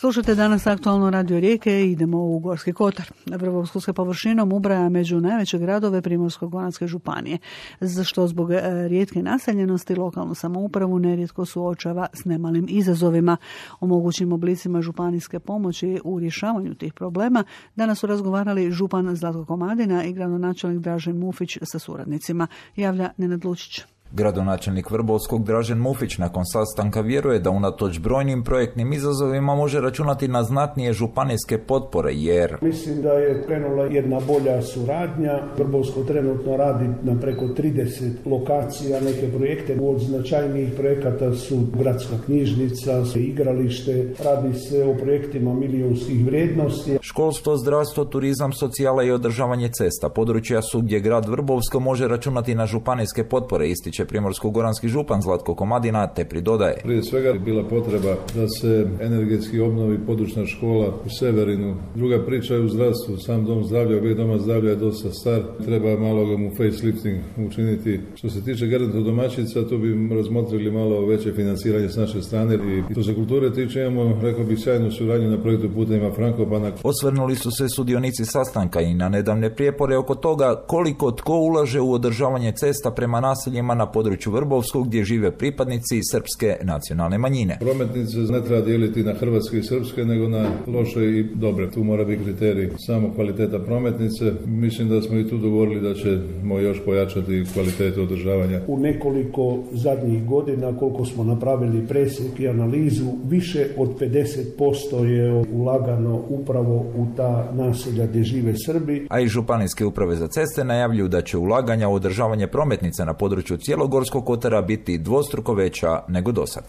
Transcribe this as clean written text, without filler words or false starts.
Slušajte danas aktualno Radio Rijeke i idemo u Gorski kotar. Vrbovsku se površinom ubraja među najveće gradove Primorsko-goranske županije, za što zbog rijetke naseljenosti lokalnu samoupravu nerijetko suočava s nemalim izazovima. O mogućim oblicima županijske pomoći u rješavanju tih problema danas su razgovarali župan Zlatko Komadina i gradonačelnik Dražen Mufić sa suradnicima, javlja Nenad Lučić. Gradonačelnik Vrbovskog Dražen Mufić nakon sastanka vjeruje da unatoč brojnim projektnim izazovima može računati na znatnije županijske potpore jer... Mislim da je krenula jedna bolja suradnja. Vrbovsko trenutno radi na preko 30 lokacija, neke projekte. Od značajnijih projekata su gradska knjižnica, igralište, radi se o projektima milijunskih vrijednosti. Školstvo, zdravstvo, turizam, socijala i održavanje cesta područja su gdje grad Vrbovsko može računati na županijske potpore, ističe primorsko-goranski župan Zlatko Komadina, te pridodaje. Prije svega je bila potreba da se energetski obnovi područna škola u Severinu. Druga priča je u zdravstvu. Sam dom zdravlja, objekt doma zdravlja je dosta star. Treba malo ga mu facelifting učiniti. Što se tiče gerontodomaćica, tu bi razmotrili malo veće financiranje s naše strane. I što se kulture tiče, imamo, rekao bih, sjajnu suradnju na projektu Putevima Frankopana. Osvrnuli su se sudionici sastanka i na nedavne prijepore oko toga koliko tko ulaže u održavanje cesta prema naseljima na području Vrbovskog gdje žive pripadnici srpske nacionalne manjine. Prometnice ne treba dijeliti na hrvatske i srpske, nego na loše i dobre. Tu mora biti kriterij samo kvaliteta prometnice. Mislim da smo i tu dogovorili da ćemo još pojačati kvalitetu održavanja. U nekoliko zadnjih godina, koliko smo napravili presjek i analizu, više od 50% je ulagano upravo u ta naselja gdje žive Srbi. A i županijske uprave za ceste najavljuju da će ulaganja u održavanje prometnica na području cijelog Gorskog kotara biti dvostruko veća nego dosad.